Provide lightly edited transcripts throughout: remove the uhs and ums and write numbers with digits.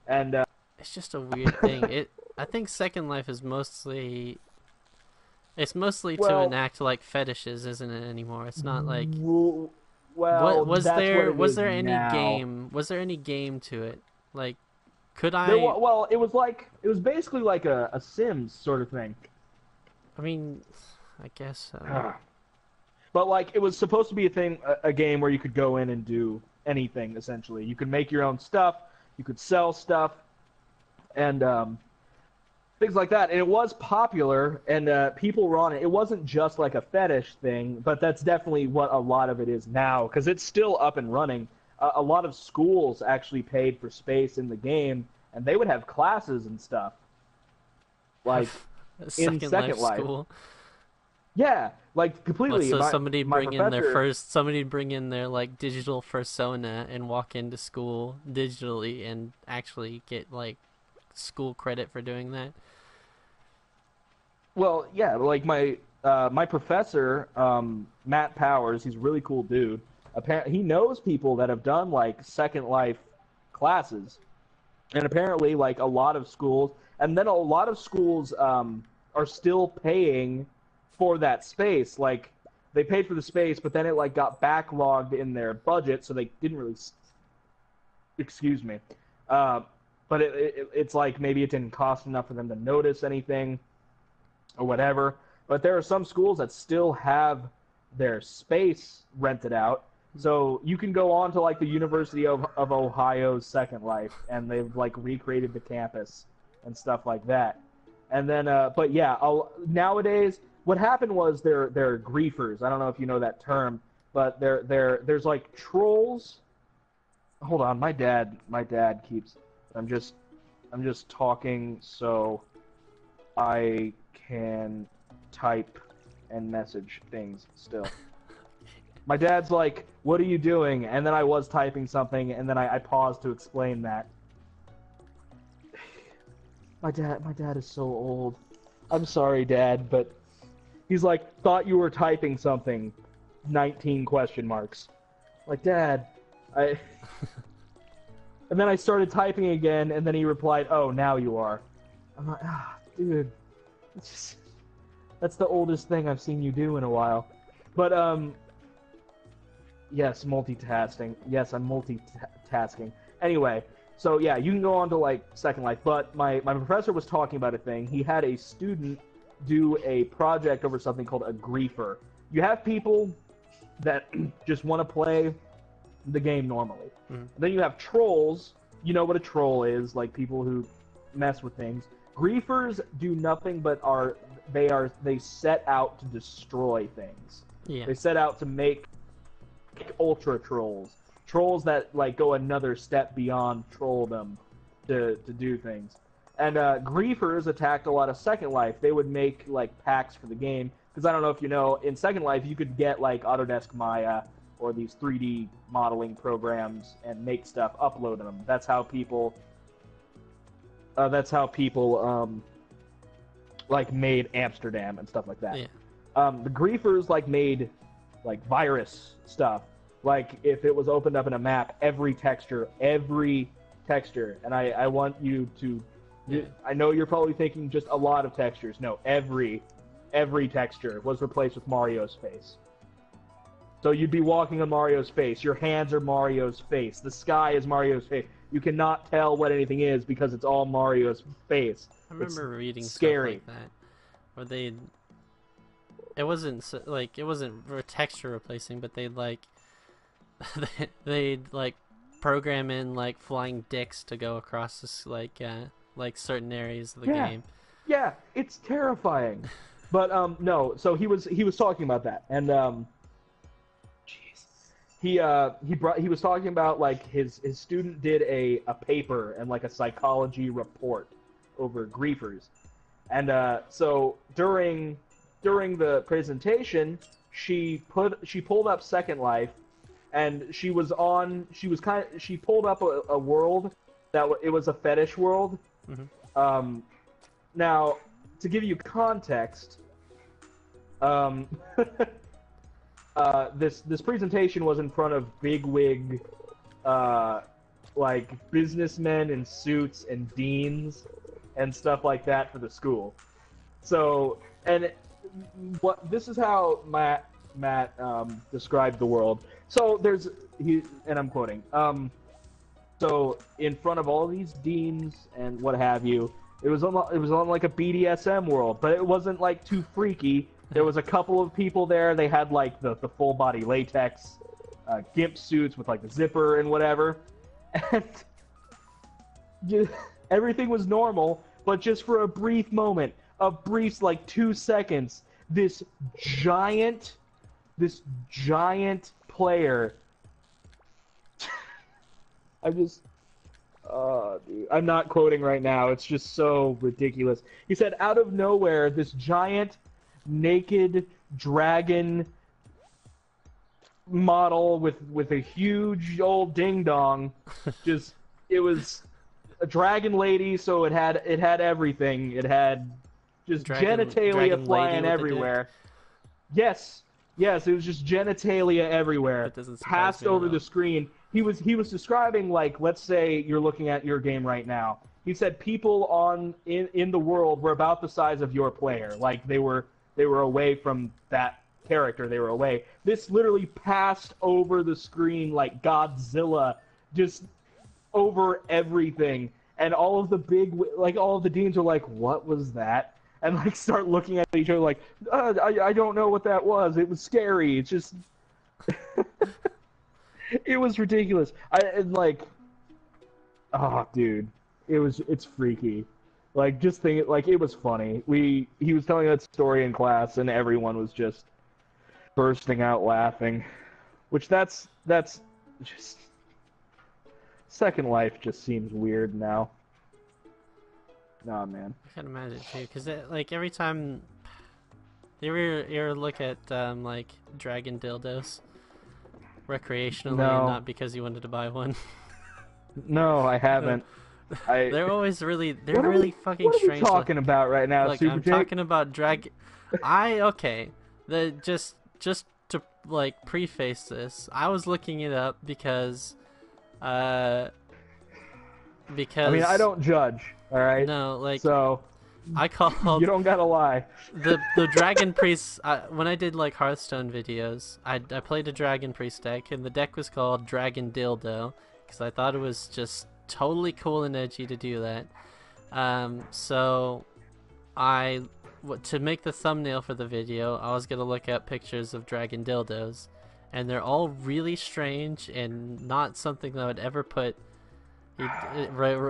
And It's just a weird thing. I think Second Life is mostly to well, enact like fetishes, isn't it anymore? It's not like w- what well, that's what it was is there any now. game to it? Like could There, I well, it was basically like a Sims sort of thing. I mean I guess so. But like it was supposed to be a thing, a game where you could go in and do anything essentially. You could make your own stuff, you could sell stuff, and things like that. And it was popular, and people were on it. It wasn't just like a fetish thing, but that's definitely what a lot of it is now because it's still up and running. A lot of schools actually paid for space in the game, and they would have classes and stuff like Have a in Second Life Second Life. school. Yeah, like What, completely. so My professor. somebody bring in their like digital persona and walk into school digitally and actually get like school credit for doing that? Well, yeah, like my professor, Matt Powers, he's a really cool dude. Apparently, he knows people that have done like Second Life classes, and apparently, like a lot of schools, and then a lot of schools are still paying for that space. Like they paid for the space, but then it like got backlogged in their budget, so they didn't really. Excuse me, uh, but it's like maybe it didn't cost enough for them to notice anything or whatever. But there are some schools that still have their space rented out. So you can go on to like the University of Ohio's Second Life, and they've like recreated the campus and stuff like that. And then, but yeah, nowadays what happened was they're griefers. I don't know if you know that term, but there's like trolls. Hold on, my dad keeps. I'm just I'm just talking so I can type and message things still. My dad's like, "What are you doing?" And then I was typing something, and then I paused to explain that. My dad is so old. I'm sorry, Dad, but he's like, "Thought you were typing something." 19 question marks. Like, Dad, I. And then I started typing again, and then he replied, "Oh, now you are." I'm like, dude, it's just, that's the oldest thing I've seen you do in a while. But yes, multitasking. Yes, I'm multitasking. Anyway, so yeah, you can go on to like Second Life, but my professor was talking about a thing. He had a student do a project over something called a griefer. You have people that just want to play the game normally. Mm. Then you have trolls. You know what a troll is, like people who mess with things. Griefers do nothing but they set out to destroy things. Yeah. They set out to make ultra trolls, trolls that like go another step beyond trolldom to do things. And griefers attacked a lot of Second Life. They would make like packs for the game because I don't know if you know, in Second Life you could get like Autodesk Maya or these 3D modeling programs and make stuff, upload them. That's how people. Like made Amsterdam and stuff like that. Yeah. The griefers like made like virus stuff. Like if it was opened up in a map, every texture, and I want you to. Yeah. I know you're probably thinking just a lot of textures. No, every texture was replaced with Mario's face. So you'd be walking on Mario's face. Your hands are Mario's face. The sky is Mario's face. You cannot tell what anything is because it's all Mario's face. I It's remember reading stuff scary. like that where it wasn't like it wasn't texture replacing, but they'd like they'd like program in like flying dicks to go across this like certain areas of the Yeah, game. yeah, it's terrifying. But no, so he was talking about that, and jeez, he was talking about like his student did a paper and like a psychology report over griefers, and so during the presentation she pulled up Second Life, and she pulled up a world it was a fetish world. Hmm. um, Now, to give you context, um, this presentation was in front of bigwig uh, like businessmen in suits and deans and stuff like that for the school. So, and what this is how Matt described the world. So and I'm quoting. So in front of all these deans and what have you, it was on like a BDSM world, but it wasn't like too freaky. There was a couple of people there. They had like the full body latex gimp suits with like the zipper and whatever, and everything was normal. But just for a brief moment, a brief like 2 seconds, this giant player. Dude, I'm not quoting right now. It's just so ridiculous. He said, out of nowhere, this giant, naked dragon model with a huge old ding dong. It was a dragon lady, so it had everything. It had just genitalia flying everywhere. Yes, it was just genitalia everywhere. That doesn't surprise passed me at over all. the screen. He was describing, like, let's say you're looking at your game right now. He said people in the world were about the size of your player. Like they were away from that character. They were away. This literally passed over the screen like Godzilla, just over everything. And all of the deans are like, what was that? And like start looking at each other like, I don't know what that was. It was scary. It's just, it was ridiculous. Oh, dude, it's freaky. Like, just think it, like, it was funny. He was telling that story in class, and everyone was just bursting out laughing. Which that's just Second Life just seems weird now. Nah, man. I can imagine too, because like every time you ever look at like dragon dildos recreationally No. and not because you wanted to buy one. No, I haven't. They're always really fucking strange. What are we talking about right now, Look, Super I'm Jake? talking about okay. Just to like preface this, I was looking it up because I mean, I don't judge, all right? No, like so I called you don't gotta lie. the dragon priest. When I did like Hearthstone videos, I played a dragon priest deck, and the deck was called Dragon Dildo because I thought it was just totally cool and edgy to do that. So to make the thumbnail for the video, I was gonna look up pictures of dragon dildos, and they're all really strange and not something that I would ever put.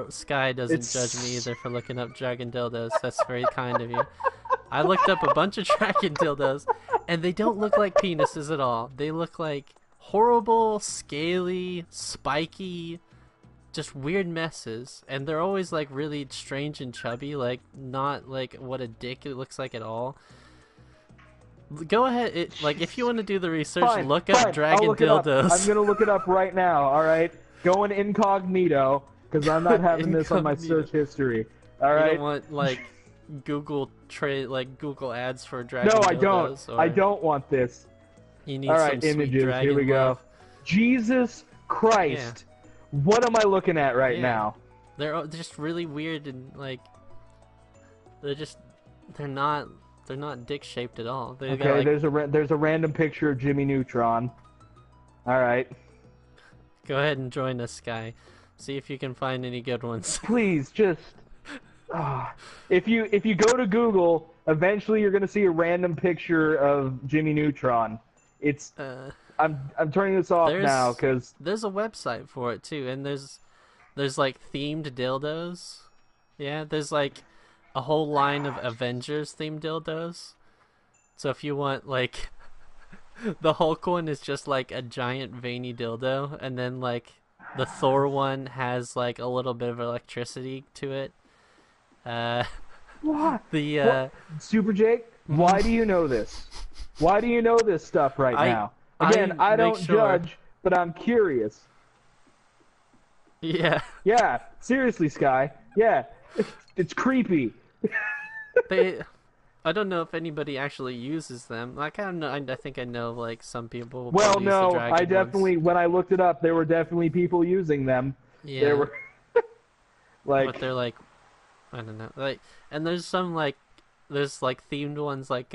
Sky doesn't judge me either for looking up dragon dildos. That's very kind of you. I looked up a bunch of dragon dildos, and they don't look like penises at all. They look like horrible, scaly, spiky, just weird messes. And they're always like really strange and chubby, like not like what a dick it looks like at all. Go ahead, if you want to do the research, look up dragon dildos. I'm gonna look it up right now. All right. Going incognito, because I'm not having this on my search history. All right. You don't want like Google ads for dragon No, dildos, I don't want this. You need all some right, sweet images. dragon Here we love. go. Jesus Christ! Yeah. What am I looking at right now? They're just really weird and like they're not dick shaped at all. Okay, there's a random picture of Jimmy Neutron. All right. Go ahead and join us, Sky. See if you can find any good ones. Please, just if you go to Google, eventually you're gonna see a random picture of Jimmy Neutron. It's I'm turning this off now because there's a website for it too, and there's like themed dildos. Yeah, there's like a whole line of Avengers themed dildos. So if you want like. The Hulk one is just like a giant veiny dildo, and then like the Thor one has like a little bit of electricity to it. What? Super Jake, why do you know this? Why do you know this stuff right now? Again, I don't judge, but I'm curious. Yeah. Yeah, seriously, Sky. Yeah, it's creepy. I don't know if anybody actually uses them. Like I think I know like some people. Well, use no, the dragon I definitely ones. when I looked it up, there were definitely people using them. Yeah, There were like but they're like, I don't know, like, and there's some there's like themed ones like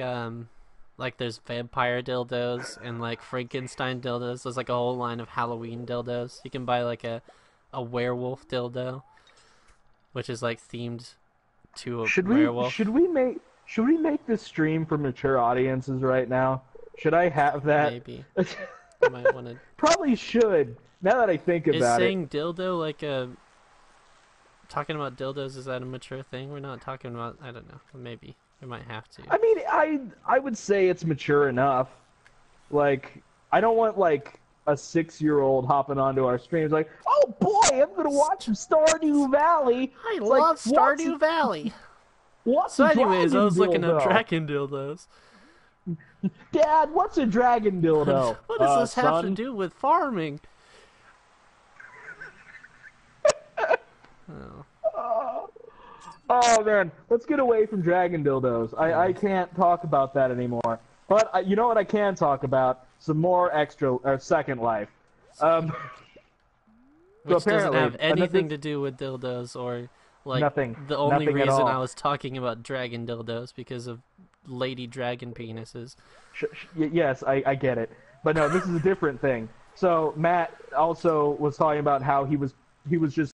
there's vampire dildos and like Frankenstein dildos. There's like a whole line of Halloween dildos. You can buy like a werewolf dildo, which is like themed to a werewolf. should we make this stream for mature audiences right now? Should I have that? Maybe you might want to. Probably should. Now that I think Is about it. saying dildo like a talking about dildos? Is that a mature thing? We're not talking about. I don't know. Maybe we might have to. I mean, I would say it's mature enough. Like, I don't want like a 6-year-old hopping onto our streams like, oh boy, I'm gonna watch some Stardew Valley. I It's love like, Stardew Valley. What's So, a anyways, I was dragon looking up dildo? dragon dildos. Dad, what's a dragon dildo? What does this have to son? do with farming? Oh. Oh man, let's get away from dragon dildos. I can't talk about that anymore. But you know what I can talk about? Some more extra or Second Life. So Which doesn't apparently, have anything to do with dildos or like Nothing. the only Nothing at reason all. I was talking about dragon dildos because of lady dragon penises. Yes, I get it. But no, this is a different thing. So Matt also was talking about how he was just